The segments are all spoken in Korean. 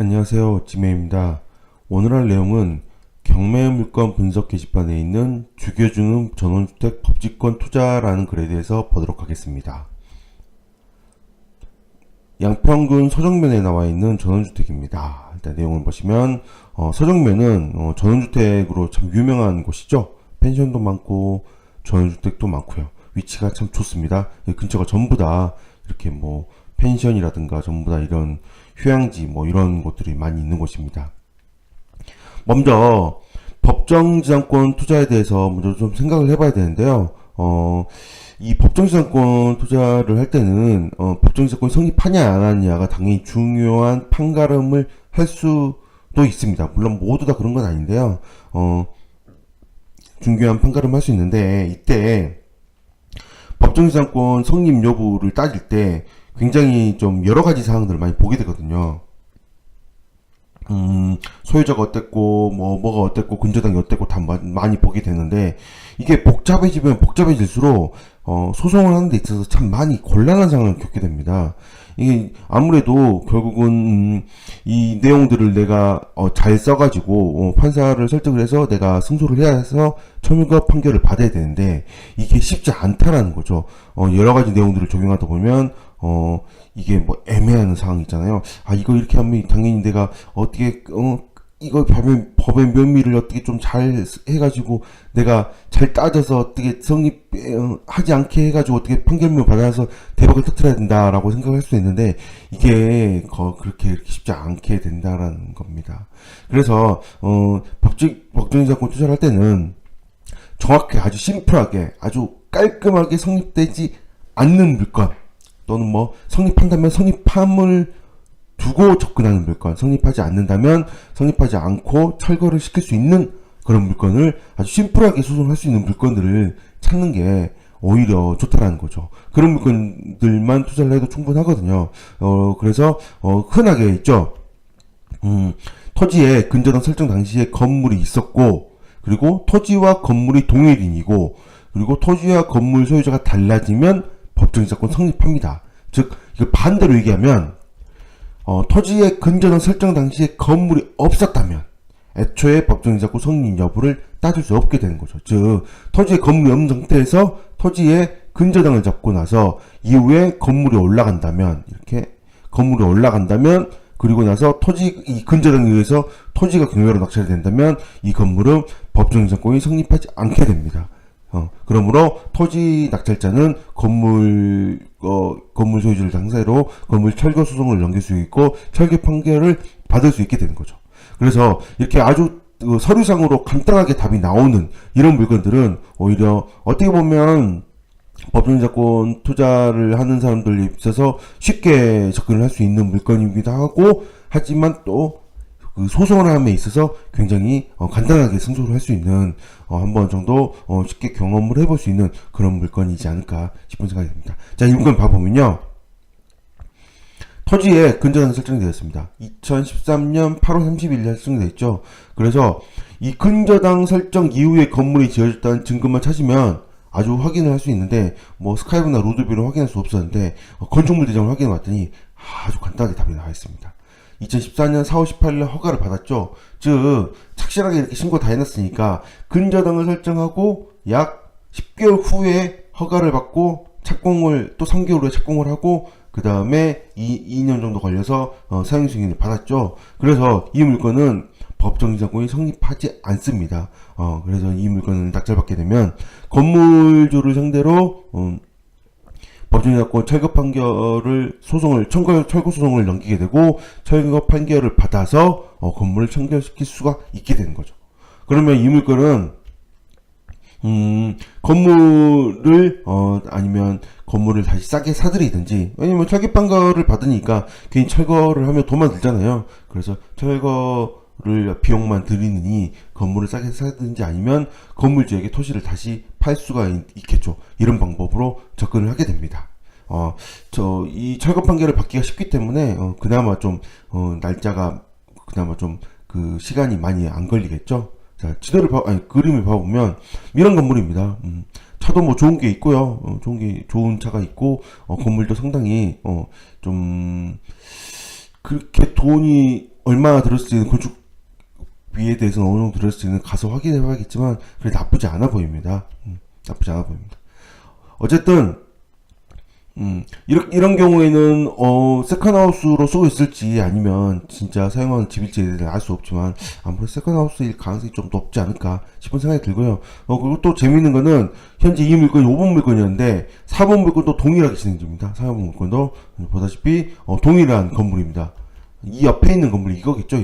안녕하세요, 지메입니다. 오늘 할 내용은 경매물건 분석 게시판에 있는 주거중흥 전원주택 법지권 투자라는 글에 대해서 보도록 하겠습니다. 양평군 서정면에 나와 있는 전원주택입니다. 일단 내용을 보시면 서정면은 전원주택으로 참 유명한 곳이죠. 펜션도 많고 전원주택도 많고요. 위치가 참 좋습니다. 근처가 전부 다 이렇게 뭐 펜션이라든가 전부 다 이런 휴양지 뭐 이런 곳들이 많이 있는 곳입니다. 먼저 법정지상권 투자에 대해서 먼저 좀 생각을 해봐야 되는데요. 이 법정지상권 투자를 할 때는 법정지상권이 성립하냐 안 하느냐가 당연히 중요한 판가름을 할 수도 있습니다. 물론 모두 다 그런 건 아닌데요. 중요한 판가름을 할 수 있는데 이때 법정지상권 성립 여부를 따질 때 굉장히 좀 여러 가지 사항들을 많이 보게 되거든요. 소유자가 어땠고, 뭐가 어땠고, 근저당이 어땠고, 다 많이 보게 되는데, 이게 복잡해지면 복잡해질수록, 소송을 하는 데 있어서 참 많이 곤란한 상황을 겪게 됩니다. 이게 아무래도 결국은, 이 내용들을 내가, 잘 써가지고, 판사를 설득을 해서 내가 승소를 해야 해서 처벌 판결을 받아야 되는데, 이게 쉽지 않다라는 거죠. 여러 가지 내용들을 적용하다 보면, 이게 뭐 애매한 상황이 있잖아요. 아, 이거 이렇게 하면 당연히 내가 어떻게, 이거 법의 면밀을 어떻게 좀 잘 해가지고 내가 잘 따져서 어떻게 성립하지 않게 해가지고 어떻게 판결문을 받아서 대박을 터뜨려야 된다라고 생각할 수 있는데 이게 그렇게 쉽지 않게 된다라는 겁니다. 그래서, 법정지상권 투자를 할 때는 정확히 아주 심플하게 아주 깔끔하게 성립되지 않는 물건 또는 뭐 성립한다면 성립함을 두고 접근하는 물건, 성립하지 않는다면 성립하지 않고 철거를 시킬 수 있는 그런 물건을 아주 심플하게 소송할 수 있는 물건들을 찾는 게 오히려 좋다라는 거죠. 그런 물건들만 투자를 해도 충분하거든요. 그래서 흔하게 있죠. 토지에 근저당 설정 당시에 건물이 있었고 그리고 토지와 건물이 동일인이고 그리고 토지와 건물 소유자가 달라지면 법정지상권 성립합니다. 즉 이거 반대로 얘기하면 토지의 근저당 설정 당시에 건물이 없었다면 애초에 법정지상권 성립 여부를 따질 수 없게 되는 거죠. 즉 토지에 건물이 없는 상태에서 토지에 근저당을 잡고 나서 이후에 건물이 올라간다면 이렇게 건물이 올라간다면 그리고 나서 이 근저당에 의해서 토지가 경매로 낙찰이 된다면 이 건물은 법정지상권이 성립하지 않게 됩니다. 그러므로 토지 낙찰자는 건물 소유주를 상대로 건물 철거 소송을 넘길 수 있고 철거 판결을 받을 수 있게 되는 거죠. 그래서 이렇게 아주 서류상으로 간단하게 답이 나오는 이런 물건들은 오히려 어떻게 보면 법정지상권 투자를 하는 사람들 입장에서 쉽게 접근을 할 수 있는 물건이기도 하고 하지만 또 그 소송을 함에 있어서 굉장히 간단하게 승소를 할 수 있는 한 번 정도 쉽게 경험을 해볼 수 있는 그런 물건이지 않을까 싶은 생각이 듭니다. 자, 이 물건 봐보면요. 토지에 근저당이 설정되어 있습니다. 2013년 8월 30일 설정되어 있죠. 그래서 이 근저당 설정 이후에 건물이 지어졌다는 증거만 찾으면 아주 확인을 할 수 있는데 뭐 스카이브나 로드뷰로 확인할 수 없었는데 건축물 대장을 확인해 봤더니 아주 간단하게 답이 나와 있습니다. 2014년 4월 18일 허가를 받았죠. 즉 착실하게 이렇게 신고 다 해놨으니까 근저당을 설정하고 약 10개월 후에 허가를 받고 착공을 또 3개월 후에 착공을 하고 그 다음에 2년 정도 걸려서 사용 승인을 받았죠. 그래서 이 물건은 법정지상권이 성립하지 않습니다. 그래서 이 물건을 낙찰받게 되면 건물주를 상대로 법정지상권 철거 판결을 철거 소송을 넘기게 되고 철거 판결을 받아서 건물을 청결시킬 수가 있게 되는 거죠. 그러면 이 물건은 건물을 아니면 건물을 다시 싸게 사들이든지 왜냐면 철거 판결을 받으니까 괜히 철거를 하면 돈만 들잖아요. 그래서 철거를 비용만 들이느니 건물을 싸게 사든지 아니면 건물주에게 토지를 다시 팔 수가 있겠죠. 이런 방법으로 접근을 하게 됩니다. 이 철거 판결을 받기가 쉽기 때문에 그나마 좀 날짜가 그나마 좀 그 시간이 많이 안 걸리겠죠. 자, 그림을 봐보면 이런 건물입니다. 차도 뭐 좋은 게 있고요. 좋은 차가 있고 건물도 상당히 좀 그렇게 돈이 얼마나 들었을지는 건축비에 대해서는 어느 정도 들었을지는 가서 확인해 봐야겠지만 그래 나쁘지 않아 보입니다. 나쁘지 않아 보입니다. 어쨌든 이런 경우에는 세컨하우스로 쓰고 있을지 아니면 진짜 사용하는 집일지에 대해서 알 수 없지만 아무래도 세컨하우스일 가능성이 좀 높지 않을까 싶은 생각이 들고요. 그리고 또 재미있는 거는 현재 이 물건이 5번 물건이었는데 4번 물건도 동일하게 진행 중입니다. 4번 물건도 보다시피 동일한 건물입니다. 이 옆에 있는 건물이 이거겠죠.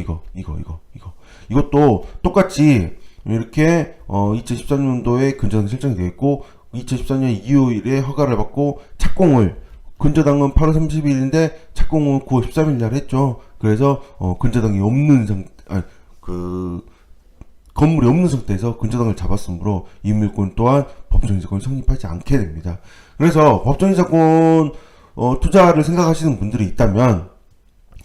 이것도 똑같이 이렇게 2013년도에 근저당 설정이 되어 있고 2014년 2월에 허가를 받고 착공을 근저당은 8월 30일인데 착공은 9월 13일 날 했죠. 그래서 근저당이 없는 건물이 없는 상태에서 근저당을 잡았으므로 이 물건 또한 법정이자권이 성립하지 않게 됩니다. 그래서 법정이자권 투자를 생각하시는 분들이 있다면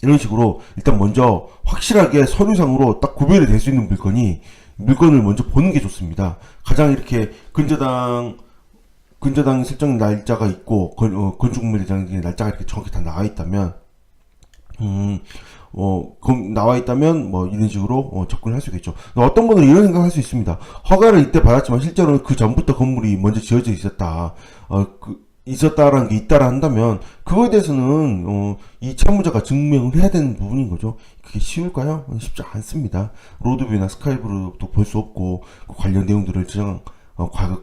이런 식으로 일단 먼저 확실하게 서류상으로 딱 구별이 될 수 있는 물건을 먼저 보는 게 좋습니다. 가장 이렇게 근저당 설정 날짜가 있고 건축물 예정의 날짜가 이렇게 정확히 다 나와 있다면 이런 식으로 접근을 할 수 있겠죠. 어떤 분들은 이런 생각을 할 수 있습니다. 허가를 이때 받았지만 실제로는 그 전부터 건물이 먼저 지어져 있었다라는 게 있다라 한다면 그거에 대해서는 이 채무자가 증명을 해야 되는 부분인 거죠. 그게 쉬울까요? 쉽지 않습니다. 로드뷰나 스카이브로도 볼 수 없고 그 관련 내용들을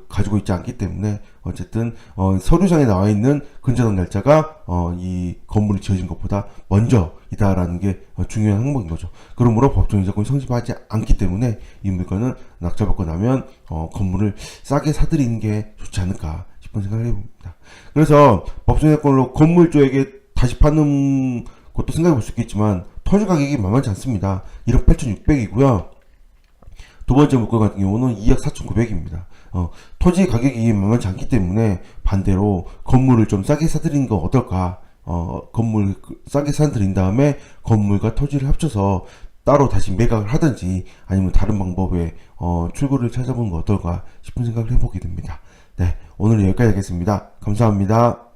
가지고 있지 않기 때문에 어쨌든 서류상에 나와 있는 근저당 날짜가 이 건물이 지어진 것보다 먼저이다라는 게 중요한 항목인 거죠. 그러므로 법정이자권이 성립하지 않기 때문에 이 물건은 낙찰받고 나면 건물을 싸게 사들이는 게 좋지 않을까 싶은 생각을 해봅니다. 그래서 법정이자권으로 건물주에게 다시 파는 것도 생각해 볼 수 있겠지만 토지 가격이 만만치 않습니다. 1억 8,600이고요. 두 번째 물건 같은 경우는 2억 4,900입니다. 토지 가격이 만만치 않기 때문에 반대로 건물을 좀 싸게 사들이는 거 어떨까? 건물 싸게 사들인 다음에 건물과 토지를 합쳐서 따로 다시 매각을 하든지 아니면 다른 방법의 출구를 찾아보는 거 어떨까 싶은 생각을 해보게 됩니다. 네, 오늘은 여기까지 하겠습니다. 감사합니다.